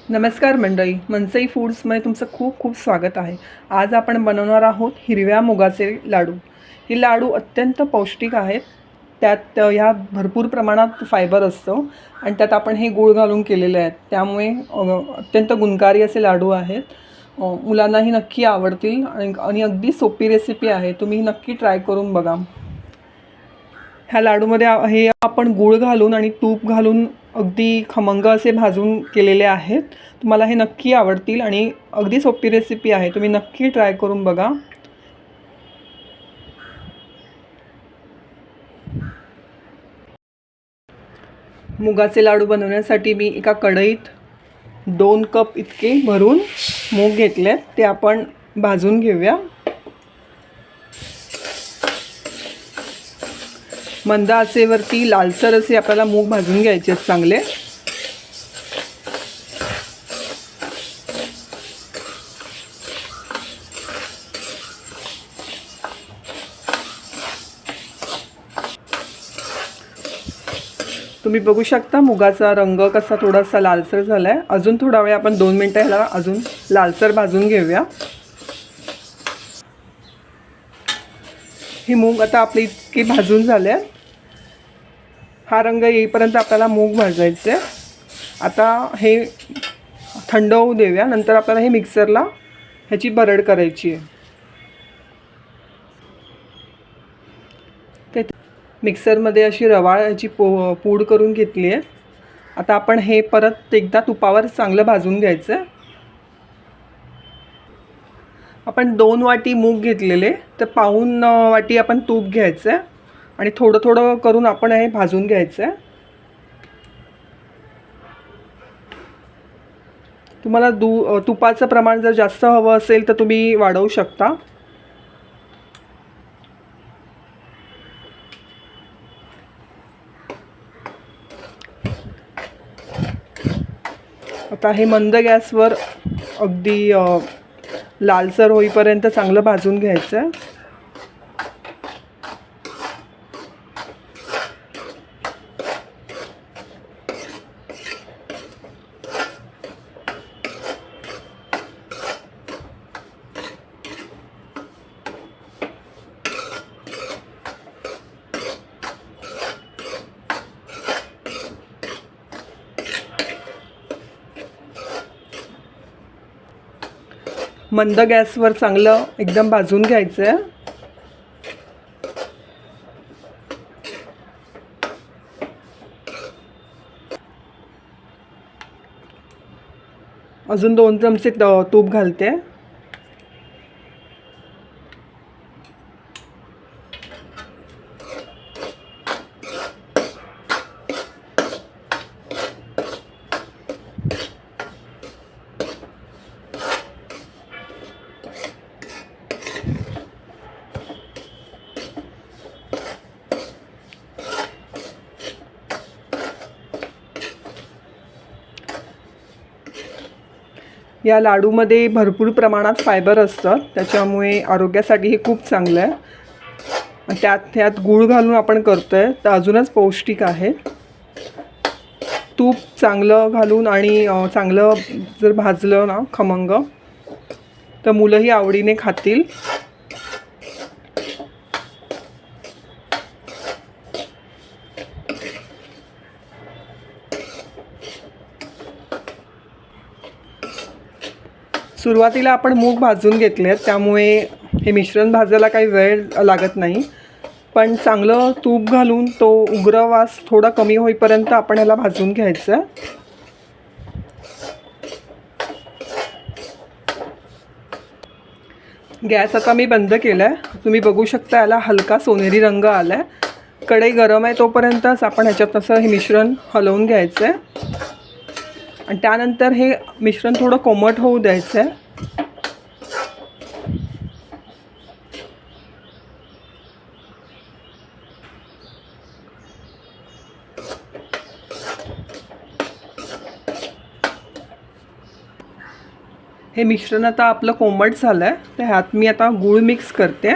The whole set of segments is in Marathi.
नमस्कार मंडळी, मनसई फूड्समध्ये तुमचं खूप खूप स्वागत आहे। आज आपण बनवणार आहोत हिरव्या मुगाचे लाडू। हे लाडू अत्यंत पौष्टिक आहेत। त्यात ह्या भरपूर प्रमाणात फायबर असतं आणि त्यात आपण हे गूळ घालून केलेले आहेत, त्यामुळे अत्यंत गुणकारी असे लाडू आहेत। मुलांनाही नक्की आवडतील आणि अगदी सोपी रेसिपी आहे, तुम्ही नक्की ट्राय करून बघा। ह्या लाडूमध्ये हे आपण गूळ घालून आणि तूप घालून अगदी खमंग असे भाजून केलेले आहेत। तुम्हाला हे नक्की आवडतील आणि अगदी सोपी रेसिपी आहे, तुम्ही नक्की ट्राय करून बघा। मुगाचे लाडू बनवण्यासाठी मी एका कढईत 2 कप इतके भरून मूग घेतले, ते आपण भाजून घेऊया। मंद आचेवरती लालसर असे आपल्याला मूग भाजून घ्यायचे आहेत चांगले। तुम्ही बघू शकता मुगाचा रंग कसा थोडासा लालसर झाला आहे। अजून थोडा वेळ आपण 2 मिनिटं ह्याला अजून लालसर भाजून घेऊया। ही मूग आता आपली इतकी भाजून झाले, हा रंग येईपर्यंत आपल्याला मूग भाजायचे। आता हे थंड होऊ देऊया, नंतर आपल्याला हे मिक्सरला ह्याची भरड करायची आहे। मिक्सरमध्ये अशी रवाळ ह्याची पूड करून घेतली आहे। आता आपण हे परत एकदा तुपावर चांगलं भाजून घ्यायचं। आपण 2 वाटी मूग घेतलेले, तर पाऊण वाटी आपण तूप घ्यायचं आणि थोडं थोडं करून आपण हे भाजून घ्यायचं। तुम्हाला तुपाचं प्रमाण जर जास्त हवं असेल तर तुम्ही वाढवू शकता। आता हे मंद गॅसवर अगदी लालसर होईपर्यंत चांगलं भाजून घ्यायचं। मंद गॅसवर चांगलं एकदम भाजून घ्यायचं आहे। अजून 2 चमचे तूप घालते। या लाडूमध्ये भरपूर प्रमाणात फायबर असतं, त्याच्यामुळे आरोग्यासाठी हे खूप चांगलं आहे। त्यात गूळ घालून आपण करतोय तर अजूनच पौष्टिक आहे। तूप चांगलं घालून आणि चांगलं जर भाजलं ना खमंग, तर मुलंही आवडीने खातील। सुरुवातीला आपण मूग भाजून घेतले, त्यामुळे हे मिश्रण भाजायला काही वेळ लागत नाही, पण चांगलं तूप घालून तो उग्र वास थोडा कमी होईपर्यंत आपण याला भाजून घ्यायचं। गॅस आता मी बंद केला आहे, तुम्ही बघू शकता याला हलका सोनेरी रंग आला आहे। कढई गरम आहे तोपर्यंतच आपण ह्याच्यात असं हे मिश्रण हलवून घ्यायचं आहे आणि त्यानंतर हे मिश्रण थोडं कोमट होऊ द्यायचं आहे। हे मिश्रण आता आपलं कोमट झालं आहे, तर ह्यात मी आता गूळ मिक्स करते।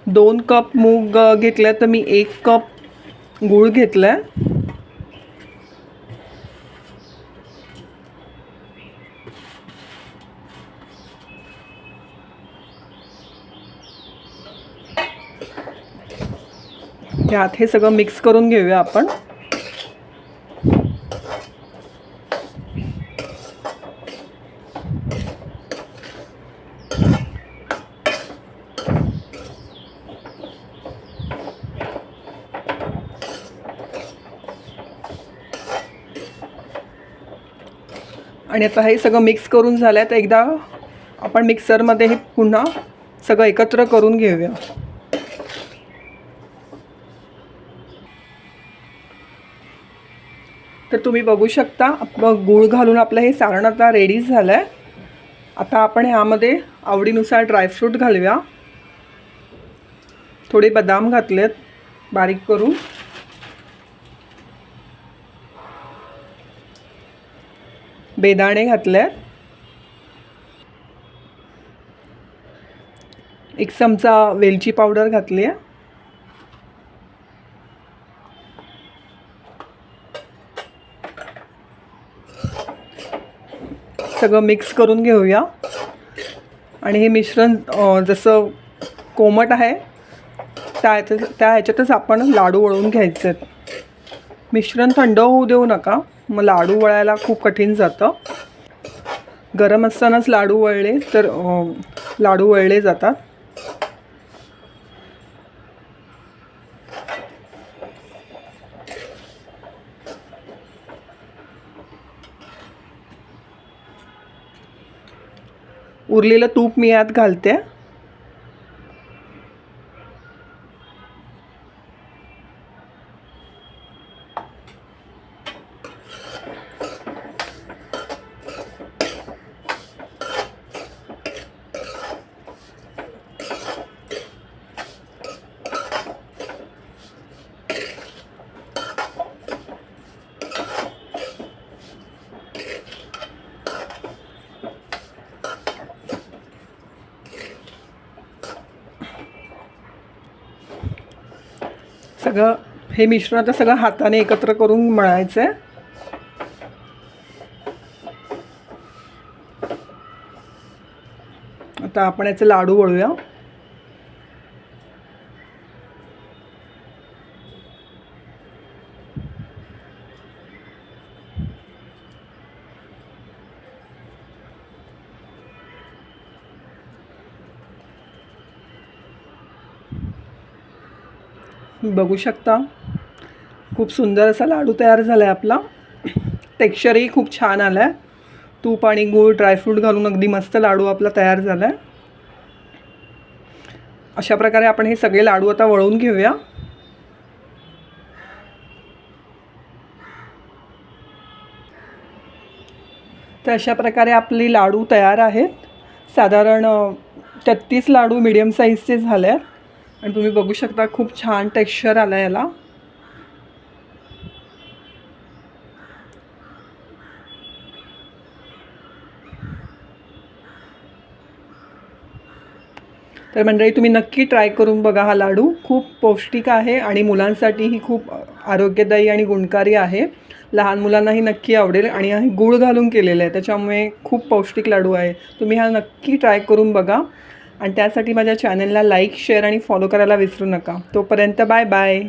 2 कप मूग घेतले तर मी 1 कप गूळ घेतला आहे। यात हे सगळं मिक्स करून घेऊया आपण. आणि आता हे सगळं मिक्स करून झालं आहे, तर एकदा आपण मिक्सरमध्ये हे पुन्हा सगळं एकत्र करून घेऊया. तर तुम्ही बघू शकता आपलं गूळ घालून आपलं हे सारण आता रेडी झालं आहे. आता आपण ह्यामध्ये आवडीनुसार ड्रायफ्रूट घालूया. थोडे बदाम घातलेत बारीक करून. बेदाणे घातलेत. 1 चमचा वेलची पावडर घातली आहे. सगळं मिक्स करून घेऊया. आणि हे मिश्रण जसं कोमट आहे त्या ह्याच्यातच आपण लाडू वळून घ्यायचे आहेत. मिश्रण थंड होऊ देऊ नका, मग लाडू वळायला खूप कठीण जातं. गरम असतानाच लाडू वळले तर लाडू वळले जातात. उरलेलं तूप मी यात घालते. सगळं हे मिश्रण आता सगळं हाताने एकत्र करून मळायचं आहे. आता आपण याचे लाडू वळूया. बघू शकता खूप सुंदर असा लाडू तयार झाला आहे आपला. टेक्स्चरही खूप छान आलं आहे. तूप आणि गूळ ड्रायफ्रूट घालून अगदी मस्त लाडू आपला तयार झाला आहे. अशा प्रकारे आपण हे सगळे लाडू आता वळून घेऊया. तर अशा प्रकारे आपले लाडू तयार आहेत. साधारण 33 लाडू मीडियम साईजचे झाले आहेत. आणि तुम्ही बघू शकता खूप छान टेक्स्चर आलं याला. तर मंडळी तुम्ही नक्की ट्राय करून बघा. हा लाडू खूप पौष्टिक आहे आणि मुलांसाठीही खूप आरोग्यदायी आणि गुणकारी आहे. लहान मुलांनाही नक्की आवडेल. आणि हा गूळ घालून केलेला आहे त्याच्यामुळे खूप पौष्टिक लाडू आहे. तुम्ही हा नक्की ट्राय करून बघा. आणि त्यासाठी माझ्या चॅनलला लाईक शेअर आणि फॉलो करायला विसरू नका. तोपर्यंत बाय बाय.